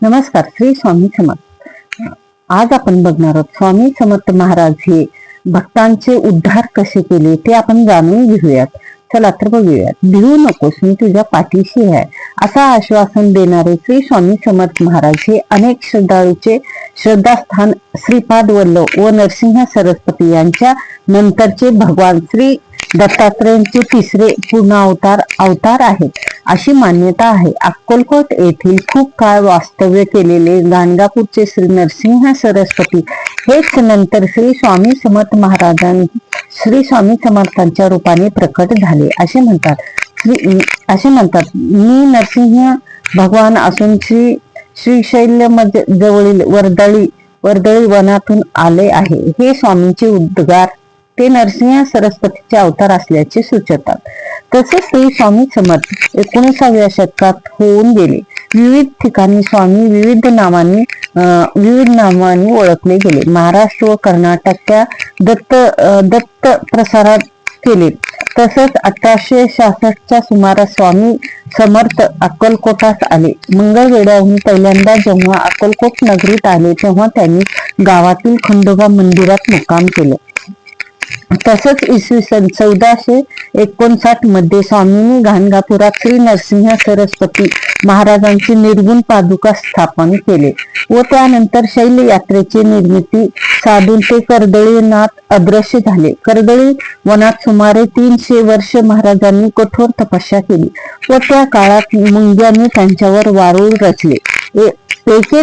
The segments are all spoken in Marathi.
नमस्कार. श्री स्वामी समर्थ. आज आपण बघणार आहोत स्वामी समर्थ महाराज हे भक्तांचे उद्धार कसे केले ते आपण जाणून घेऊयात. चला तर बघूयात. भिवू नकोस, मी तुझ्या पाठीशी आहे, असा आश्वासन देणारे श्री स्वामी समर्थ महाराज हे अनेक श्रद्धाळूचे श्रद्धास्थान श्रीपाद वल्लभ व नरसिंह सरस्वती यांच्या नंतरचे भगवान श्री दत्तात्रयांचे तिसरे पूर्ण अवतार आहेत अशी मान्यता आहे. अक्कलकोट येथील खूप काळ वास्तव्य केलेले गाणगापूरचे श्री नरसिंह सरस्वती हेच नंतर श्री स्वामी समर्थांच्या रूपाने प्रकट झाले असे म्हणतात. मी नरसिंह भगवान असून श्रीशैल्य जवळील वर्दळी वनातून आले आहे. हे स्वामींचे उद्गार ते नरसिंह सरस्वतीचे अवतार असल्याचे सुचवतात. तसेच श्री स्वामी समर्थ 19व्या शतकात होऊन गेले. विविध ठिकाणी स्वामी विविध नामांनी ओळखले गेले. महाराष्ट्र व कर्नाटकच्या दत्त प्रसारात केले. तसंच 1866च्या सुमारास स्वामी समर्थ अक्कलकोटास आले. मंगळवेढ्याहून पहिल्यांदा जेव्हा अक्कलकोट नगरीत आले तेव्हा त्यांनी गावातील खंडोबा मंदिरात मुक्काम केले. तसंच इसवी सन 1459 मध्ये स्वामींनी गाणगापुरात श्री नरसिंह सरस्वती महाराजांची निर्गुण पादुका स्थापन केले व त्यानंतर शैल यात्रेची निर्मिती साधून ते कर्दळीनाथ अदृश्य झाले. कर्दळी वनात सुमारे 300 वर्ष महाराजांनी कठोर तपस्या केली व त्या काळात मुंग्यांनी त्यांच्यावर वारूळ रचले. एके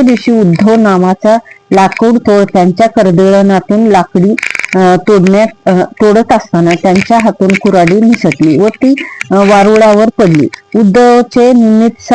दिवशी उद्धव नावाचा लाकूड त्यांच्या कर्दळीनाथून लाकडी तोडत असताना त्यांच्या हातून कुऱ्हाडी निसटली व ती वारुळावर पडली. उद्धवचे निमित्त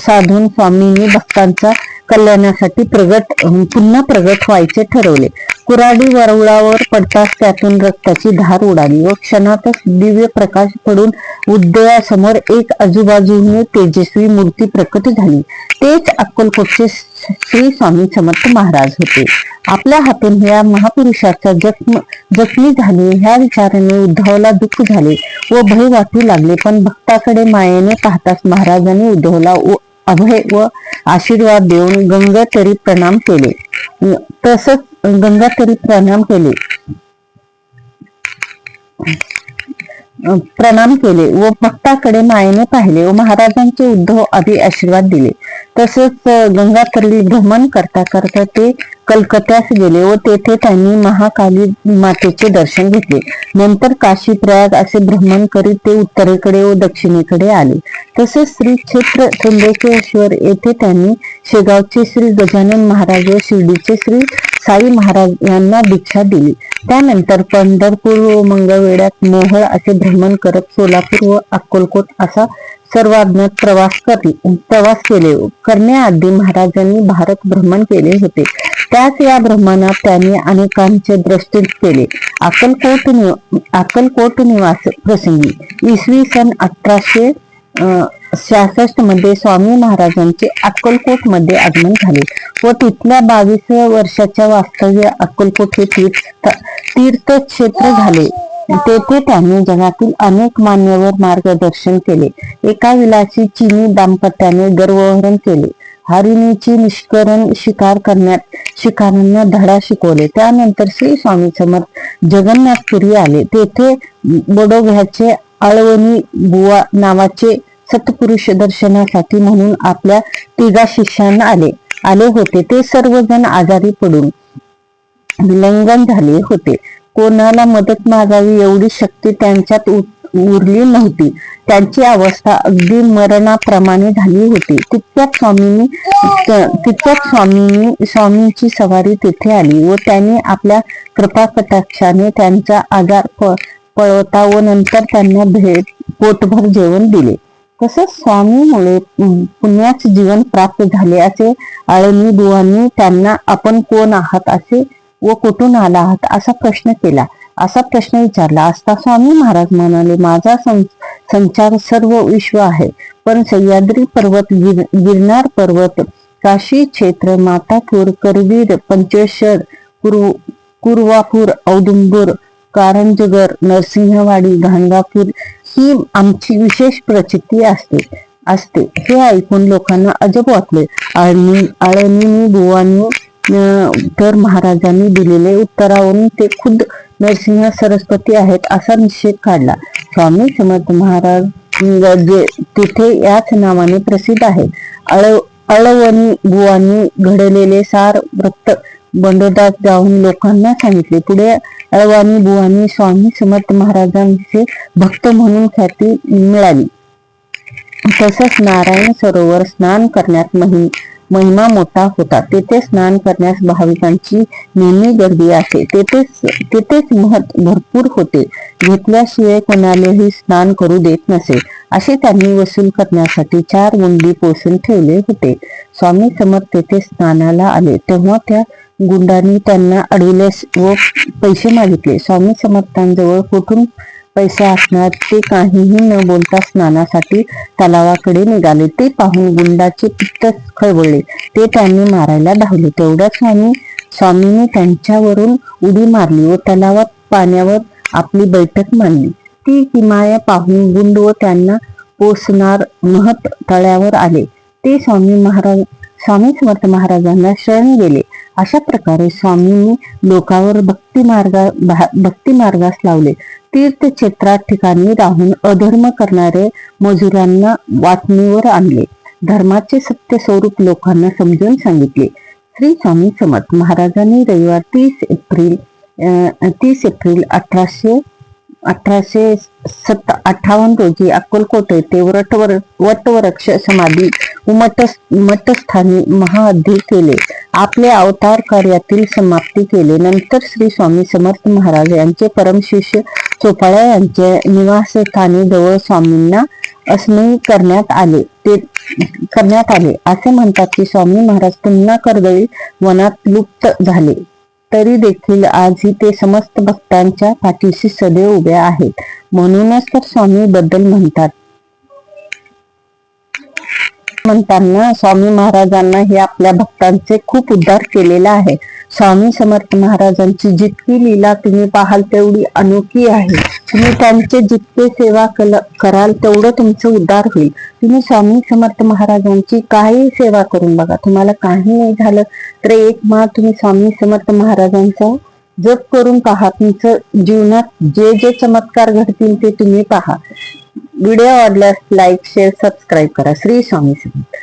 साधून स्वामींनी भक्तांच्या कल्याणासाठी पुन्हा प्रगट व्हायचे ठरवले. कुऱ्हाडी वारुळावर पडताच त्यातून रक्ताची धार उडाली व क्षणातच दिव्य प्रकाश पडून उद्धवासमोर एक आजूबाजूने तेजस्वी मूर्ती प्रकट झाली. तेच अक्कलकोटचे श्री स्वामी समर्थ महाराज होते. आपल्या हातून ह्या महापुरुषाचा जखमी झाले ह्या विचाराने उद्धवला दुःख झाले व भय वाटू लागले. पण भक्ताकडे मायेने पाहताच महाराजांनी उद्धवला अभय व आशीर्वाद देऊन गंगातरी प्रणाम केले व भक्ताकडे मायेने पाहिले व महाराजांचे उद्धव आधी आशीर्वाद दिले. तसेच गंगातरी भ्रमण करता करता ते कलकत्यास गेले व तेथे त्यांनी महाकाली मातेचे दर्शन घेतले. नंतर काशी प्रयाग असे भ्रमण करीत ते उत्तरेकडे व दक्षिणेकडे आले. तसेच श्री क्षेत्र त्र्यंबकेश्वर येथे त्यांनी शेगावचे श्री गजानन महाराज व शिर्डीचे श्री साई महाराज यांना दीक्षा दिली. त्यानंतर पंढरपूर व मंगळवेढ्यात मोहोळ असे भ्रमण करत सोलापूर व अक्कलकोट असा सर्वाज्ञात प्रवास करण्याआधी महाराजांनी भारत भ्रमण केले होते. त्याच या भ्रमणात त्यांनी अनेकांचे दर्शन केले. अक्कलकोट निवास प्रसंगी इसवी सन 1866 मध्ये स्वामी महाराजांचे अक्कलकोट मध्ये आगमन झाले व तिथल्या 22 वर्षाच्या वास्तव्य अक्कलकोट हे तीर्थक्षेत्र झाले. तेथे त्यांनी जगातील अनेक मान्यवर मार्गदर्शन केले. एका विलासी चीनी दाम्पत्याने गर्वहरण केले. हरिणीची निष्करण शिकार करण्यात शिकाऱ्यांना धडा शिकवले. त्यानंतर श्री स्वामी समर्थ जगन्नाथपुरी आले. तेथे बडोग्याचे आळवणी बुवा नावाचे सत्पुरुष दर्शनासाठी म्हणून आपल्या 3 शिष्यांना आले होते. ते सर्वजण आजारी पडून विलंगन झाले होते. कोणाला मदत मागावी एवढी शक्ती त्यांच्यात उरली नव्हती. त्यांची अवस्था अगदी मरणाप्रमाणे झाली होती. तितक्यात स्वामींची सवारी तेथे आली व त्यांनी आपल्या कृपाकटाक्षाने त्यांचा आजार पळवता व नंतर त्यांना पोटभर जेवण दिले. तसेच स्वामीमुळे पुण्याचे जीवन प्राप्त झाले असे आळणी बुवांनी त्यांना आपण कोण आहात असे व कुठून आला आहात असा प्रश्न विचारला असता स्वामी महाराज म्हणाले, माझा संचार सर्व विश्व आहे, पण सह्याद्री पर्वत, गिरनार पर्वत, काशी क्षेत्र, मातापूर, करवीर, पंचेश्वर, कुरवापूर, औदुंबर, कारंजगर, नरसिंहवाडी, गाणगापूर ही आमची विशेष प्रचिती असते. असते हे ऐकून लोकांना अजब वाटले. आळणी बुवांनी तर महाराजांनी दिलेले उत्तरावरून ते खुद्द नरसिंह सरस्वती आहेत असा निश्चय काढला. स्वामी समर्थ महाराज जे तिथे याच नावाने प्रसिद्ध आहेत. अळवणी बुवांनी घडलेले सार वृत्त बंडोदास जाऊन लोकांना सांगितले. पुढे अळवाणी बुवांनी स्वामी समर्थ महाराजांचे भक्त म्हणून ख्याती मिळाली. तसंच नारायण सरोवर स्नान करण्यात महिमा मोठा होता. तेथे स्नान करण्यास भाविकांची नेहमी गर्दी असे. तेथेच महत् भरपूर होते. घेतल्याशिवाय कोणालाही स्नान करू देत नसे. असे त्यांनी वसूल करण्यासाठी 4 गुंडी पोसून ठेवले होते. स्वामी समर्थ तेथे स्नानाला आले तेव्हा त्या गुंडांनी त्यांना अडविले व पैसे मागितले. स्वामी समर्थांजवळ कुठून पैसे असणार ते काहीही न बोलता स्नानासाठी तलावाकडे निघाले. ते पाहून गुंडाचे पित्त खळबळले. ते त्यांनी मारायला धावले. तेवढ्यात स्वामींनी त्यांच्यावरून उडी मारली व तलावात पाण्यावर आपली बैठक मांडली. ती किमया पाहून गुंड व त्यांना पोसणार महत तळ्यावर आले. ते स्वामी समर्थ महाराजांना शरण गेले. अशा प्रकारे स्वामींनी लोकांवर भक्ती मार्गास लावले. तीर्थक्षेत्रात ठिकाणी राहून अधर्म करणारे मजुरांना वाटणीवर आणले. धर्माचे सत्य स्वरूप लोकांना समजून सांगितले. श्री स्वामी समर्थ महाराजांनी रविवार 30 एप्रिल 1858 रोजी अक्कलकोट येथे वटवृक्ष समाधी मठस्थानी महाअध्य केले. आपले अवतार कार्यातील समाप्ती केले. नंतर श्री स्वामी समर्थ महाराज यांचे परमशिष्य चोपाळ्या यांच्या निवासस्थानी जवळ स्वामींना अस्मयी करण्यात आले. असे म्हणतात की स्वामी महाराज पुन्हा कर्दळी वनात लुप्त झाले तरी देखील आजही ते समस्त भक्तांच्या पाठीशी सदैव उभे आहेत. म्हणूनच तर स्वामी बद्दल म्हणताना स्वामी महाराजांना हे आपल्या भक्तांचे खूप उद्धार केलेला आहे. स्वामी समर्थ महाराजांची जितकी लीला तुम्ही पाहाल तेवढी अनोखी आहे. तुम्ही त्यांचे जितके सेवा कराल तेवढं तुमचं उद्धार होईल. तुम्ही स्वामी समर्थ महाराजांची काही सेवा करून बघा. तुम्हाला काही नाही झालं तर एक माळ तुम्ही स्वामी समर्थ महाराजांचा जप करून पहा. तुमचं जीवनात जे जे चमत्कार घडतील ते तुम्ही पहा. व्हिडिओ आवडल्यास लाईक, शेअर, सबस्क्राईब करा. श्री स्वामी समर्थ.